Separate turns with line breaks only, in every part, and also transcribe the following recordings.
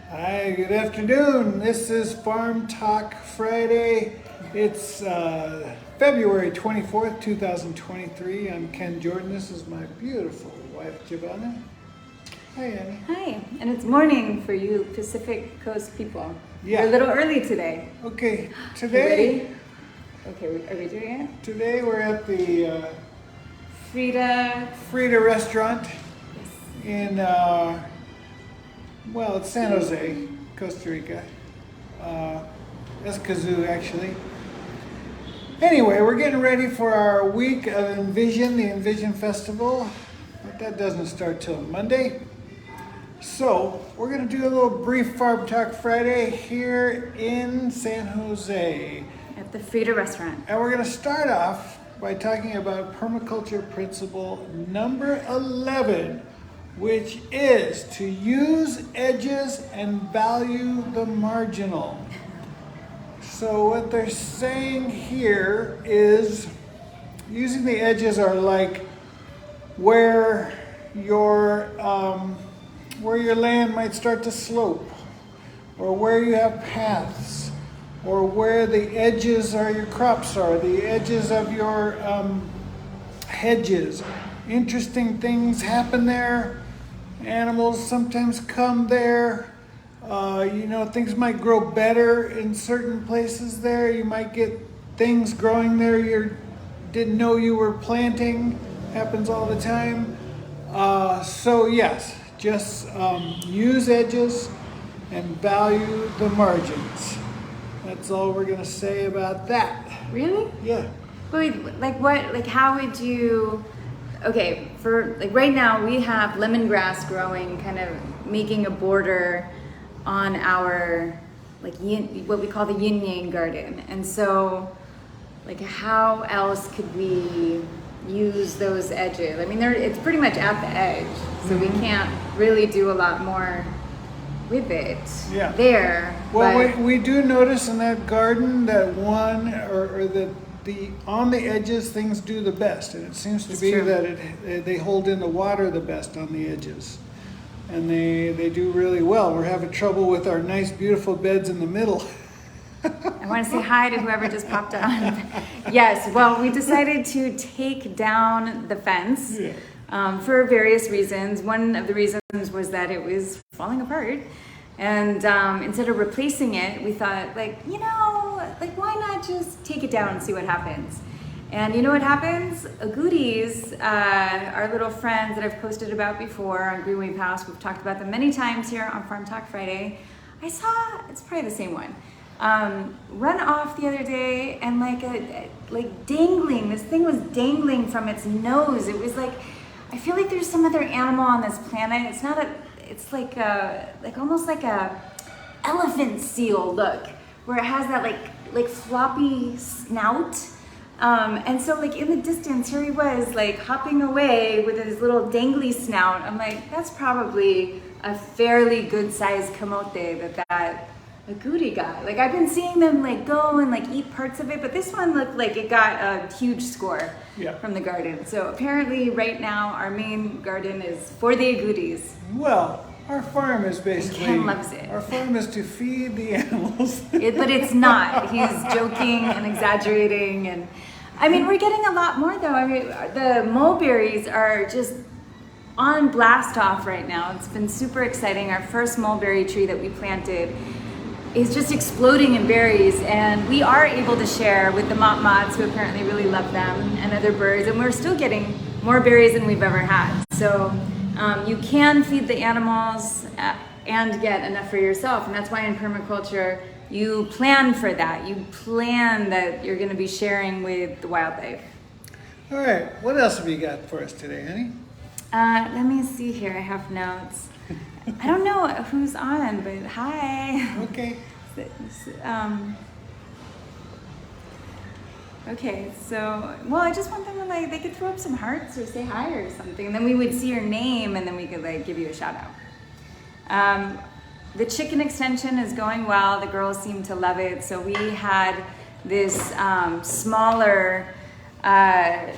Hi, good afternoon. This is Farm Talk Friday. It's February 24th, 2023. I'm Ken Jordan. This is my beautiful wife, Jivana. Hi, Annie.
Hi, and it's morning for you Pacific Coast people.
Yeah.
We're a little early today.
Okay,
You
today
ready? Okay, are we doing it?
today we're at the
Frida.
restaurant
Yes.
in, it's San José, Costa Rica. Escazu, actually. Anyway, we're getting ready for our week of Envision, the Envision Festival. But that doesn't start till Monday. So, we're going to do a little brief Farm Talk Friday here in San Jose.
At the Frida restaurant.
And we're going to start off by talking about Permaculture Principle number 11, which is to use edges and value the marginal. So what they're saying here is using the edges are like where your land might start to slope, or where you have paths, or where the edges are your crops are, the edges of your hedges. Interesting things happen there. Animals sometimes come there. Things might grow better in certain places there. You might get things growing there you didn't know you were planting. Happens all the time. So yes, just use edges and value the margins. That's all we're gonna say about that.
Really?
Yeah.
But wait, how would you... Okay, for right now we have lemongrass growing, kind of making a border on our what we call the yin yang garden. And so how else could we use those edges? I mean, it's pretty much at the edge, so we can't really do a lot more with it there.
Well, we do notice in that garden that one or the on the edges things do the best, and it seems to be
true.
that they hold in the water the best on the edges, and they do really well. We're having trouble with our nice beautiful beds in the middle.
I want to say hi to whoever just popped on. Yes, well, we decided to take down the fence for various reasons. One of the reasons was that it was falling apart. And instead of replacing it, we thought, why not just take it down and see what happens? And you know what happens? Agoutis, our little friends that I've posted about before on Green Wave House, we've talked about them many times here on Farm Talk Friday. I saw, it's probably the same one, run off the other day and dangling. This thing was dangling from its nose. It was I feel like there's some other animal on this planet. It's not it's almost like a elephant seal look, where it has that like floppy snout. And so in the distance, here he was hopping away with his little dangly snout. I'm like, that's probably a fairly good sized camote that agouti got. I've been seeing them go and eat parts of it, but this one looked like it got a huge score from the garden. So apparently right now our main garden is for the agoutis.
Well, our farm is basically...
Ken loves it.
Our farm is to feed the animals.
But it's not. He's joking and exaggerating. And I mean, we're getting a lot more though. I mean, the mulberries are just on blast off right now. It's been super exciting. Our first mulberry tree that we planted is just exploding in berries, and we are able to share with the motmots, who apparently really love them, and other birds, and we're still getting more berries than we've ever had. So you can feed the animals and get enough for yourself, and that's why in permaculture you plan for that. You plan that you're going to be sharing with the wildlife.
All right, what else have you got for us today, honey?
Let me see here. I have notes. I don't know who's on, but hi.
Okay.
Okay, so, I just want them to they could throw up some hearts or say hi or something, and then we would see your name, and then we could give you a shout out. The chicken extension is going well. The girls seem to love it. So we had this smaller, okay,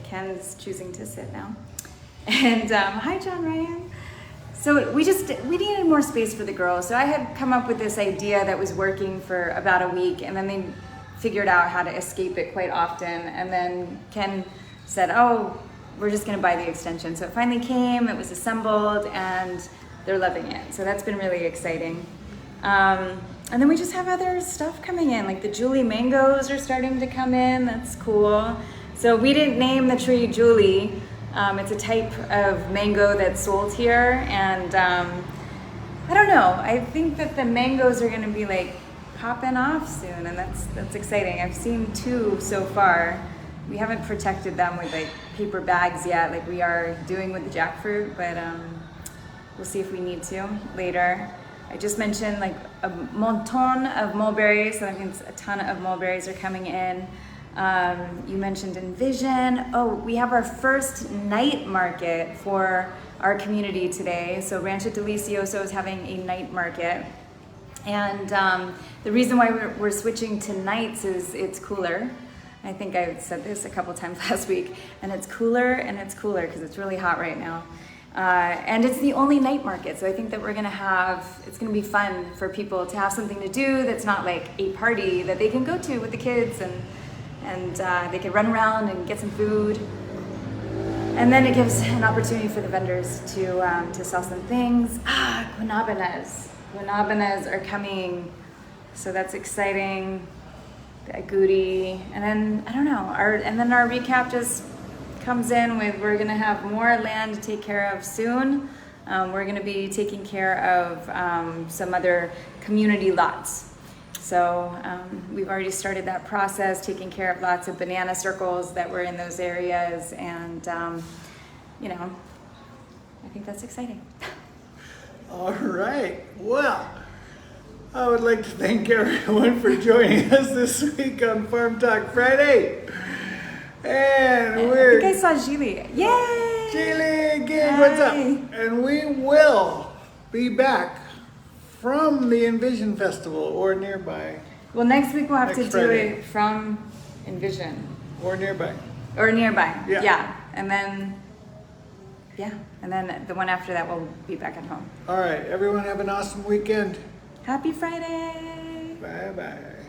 Ken's choosing to sit now. And hi, John Ryan. So we needed more space for the girls. So I had come up with this idea that was working for about a week, and then they figured out how to escape it quite often. And then Ken said, oh, we're just gonna buy the extension. So it finally came, it was assembled, and they're loving it. So that's been really exciting. And then we just have other stuff coming in, like the Julie mangoes are starting to come in, that's cool. So we didn't name the tree Julie. It's a type of mango that's sold here, and I don't know. I think that the mangoes are going to be like popping off soon, and that's exciting. I've seen 2 so far. We haven't protected them with like paper bags yet, like we are doing with the jackfruit, but we'll see if we need to later. I just mentioned like a monton of mulberries, so that means a ton of mulberries are coming in. You mentioned Envision. Oh, we have our first night market for our community today. So Rancho Delicioso is having a night market. And the reason why we're switching to nights is it's cooler. I think I said this a couple times last week. And it's cooler because it's really hot right now. And it's the only night market. So I think that it's gonna be fun for people to have something to do that's not like a party that they can go to with the kids, and they can run around and get some food. And then it gives an opportunity for the vendors to sell some things. Guanabanas. Guanabanas are coming, so that's exciting. The agouti, and then I don't know. Our recap just comes in with we're gonna have more land to take care of soon. We're gonna be taking care of some other community lots. So we've already started that process, taking care of lots of banana circles that were in those areas, and I think that's exciting.
All right. Well, I would like to thank everyone for joining us this week on Farm Talk Friday. And
I think I saw Gili. Yay!
Gili again, what's up? And we will be back from the Envision Festival or nearby.
Well, next week we'll have to
Friday.
do it from Envision.
Or nearby.
Yeah. And then the one after that we'll be back at home.
All right, everyone have an awesome weekend.
Happy Friday!
Bye-bye.